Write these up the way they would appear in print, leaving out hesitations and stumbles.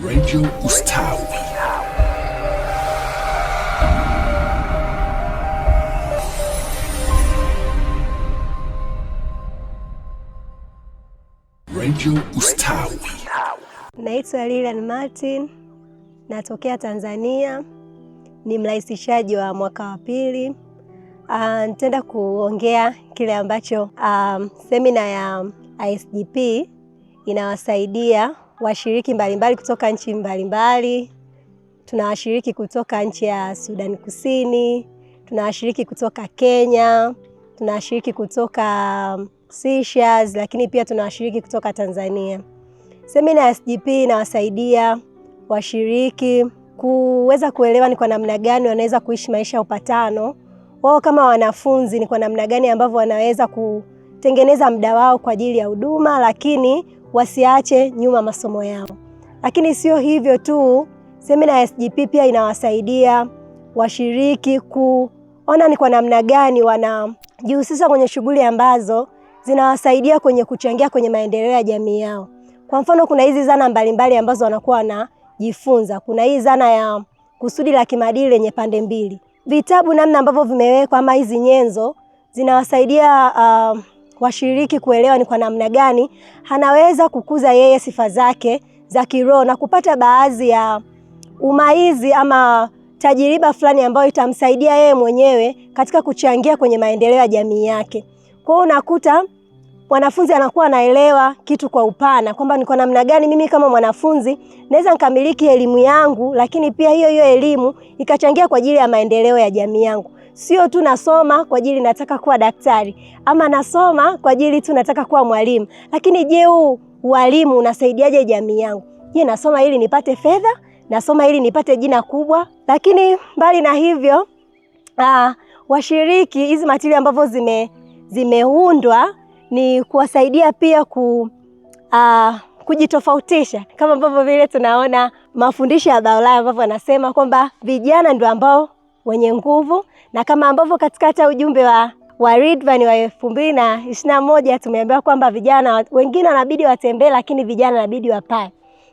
Radio Ustawi. Radio Ustawi. Naitwa Lilian Martin, natokea Tanzania, ni mrahisishaji wa mwaka wa pili. Nitaenda kuongea kile ambacho semina ya ISGP inawasaidia washiriki mbalimbali kutoka nchi mbalimbali. Tuna washiriki kutoka nchi ya Sudan Kusini, tuna washiriki kutoka Kenya, tuna washiriki kutoka Seychelles, lakini pia tuna washiriki kutoka Tanzania. Semina ya ISGP inawasaidia washiriki kuweza kuelewa ni kwa namna gani wanaweza kuishi maisha ya upatano. Wao kama wanafunzi ni kwa namna gani ambavyo wanaweza kutengeneza muda wao kwa ajili ya huduma, lakini wasiache nyuma masomo yao. Lakini sio hivyo tu, semina ya ISGP pia inawasaidia washiriki kuona ni kwa namna gani wanajihusisha kwenye shughuli ambazo zinawasaidia kwenye kuchangia kwenye maendeleo ya jamii yao. Kwa mfano, kuna hizi zana mbalimbali ambazo wanakuwa wanajifunza. Kuna hii zana ya kusudi la kimaadili lenye pande mbili. Vitabu namna ambavyo vimewekwa ama hizi nyenzo zinawasaidia washiriki kuelewa ni kwa namna gani anaweza kukuza yeye sifa zake za kiroho na kupata baadhi ya umaizi ama tajiriba fulani ambayo itamsaidia yeye mwenyewe katika kuchangia kwenye maendeleo ya jamii yake. Kwa hiyo unakuta mwanafunzi anakuwa anaelewa kitu kwa upana kwamba ni kwa namna gani mimi kama mwanafunzi naweza nikamiliki elimu yangu, lakini pia hiyo elimu ikachangia kwa ajili ya maendeleo ya jamii yangu. Sio tu nasoma kwa ajili nataka kuwa daktari ama nasoma kwa ajili tu nataka kuwa mwalimu, lakini je, huu walimu unasaidiaje jamii yangu? Je, nasoma ili nipate fedha? Nasoma ili nipate jina kubwa? Lakini mbali na hivyo, washiriki hizi matili ambavyo zimeundwa ni kuwasaidia pia kujitofautisha, kama ambavyo vile tunaona mafundisho ya Baolaya ambavyo anasema kwamba vijana ndio ambao wenye nguvu, na kama ambavyo katika hata ujumbe wa Ridvan wa 2021 tumeambiwa kwamba vijana wengine wanabidi watembee, lakini vijana wanabidi wapae.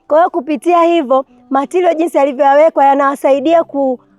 Kwa hiyo kupitia hivyo matilio jinsi yalivyowekwa yanawasaidia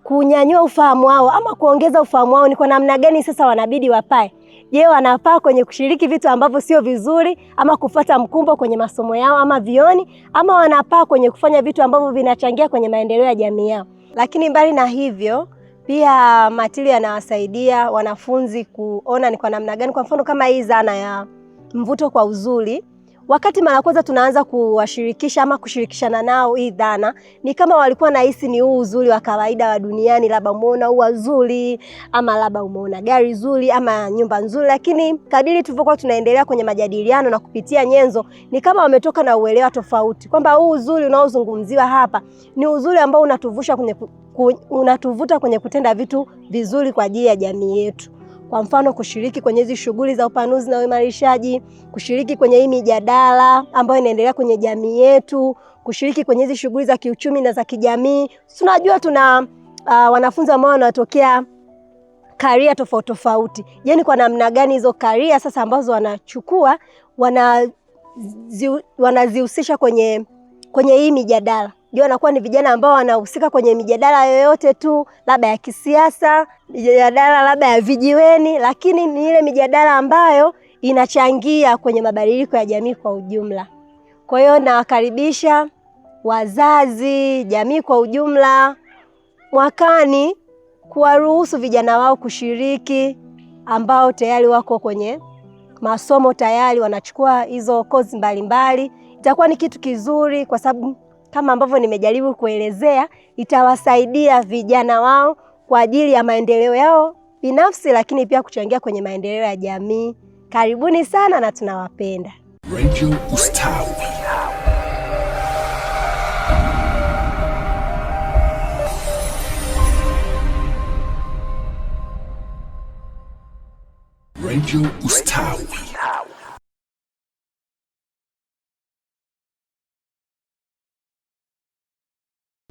kunyanyua ufahamu wao ama kuongeza ufahamu wao ni kwa namna gani sasa wanabidi wapae. Je, wanapaa kwenye kushiriki vitu ambavyo sio vizuri ama kufuata mkumbo kwenye masomo yao ama vioni, ama wanapaa kwenye kufanya vitu ambavyo vinachangia kwenye maendeleo ya jamii yao. Lakini mbali na hivyo pia matilio yanawasaidia wanafunzi kuona ni kwa namna gani, kwa mfano kama hii zana ya mvuto kwa uzuri. Wakati mara kwanza tunaanza kuwashirikisha ama kushirikishana nao hii dhana, ni kama walikuwa nahisi ni huu uzuri wa kawaida wa duniani, labda umeona ua zuri ama labda umeona gari zuri ama nyumba nzuri, lakini kadiri tulivyokuwa tunaendelea kwenye majadiliano na kupitia nyenzo, ni kama wametoka na uelewa tofauti kwamba huu uzuri unaozungumziwa hapa ni uzuri ambao unatuvuta kwenye kutenda vitu vizuri kwa ajili ya jamii yetu. Kwa mfano, kushiriki kwenye hizi shughuli za upanuzi na uimarishaji, kushiriki kwenye hii mijadala ambayo inaendelea kwenye jamii yetu, kushiriki kwenye hizi shughuli za kiuchumi na za kijamii. Tunajua tuna wanafunzi ambao wanatokea career tofauti tofauti. Je, ni kwa namna gani hizo career sasa ambazo wanachukua wanazihusisha kwenye hii mijadala? Ndio wanakuwa ni vijana ambao wanahusika kwenye mijadala yoyote tu, labda ya kisiasa, mijadala labda ya vijiweni, lakini ni ile mijadala ambayo inachangia kwenye mabadiliko ya jamii kwa ujumla. Kwa hiyo nawakaribisha wazazi, jamii kwa ujumla, mwakani kuwaruhusu vijana wao kushiriki ambao tayari wako kwenye masomo, tayari wanachukua hizo kozi mbalimbali. Itakuwa ni kitu kizuri kwa sababu kama ambavyo nimejaribu kuelezea, itawasaidia vijana wao kwa ajili ya maendeleo yao binafsi, lakini pia kuchangia kwenye maendeleo ya jamii. Karibuni sana na tunawapenda. Radio Ustawi. Radio Ustawi.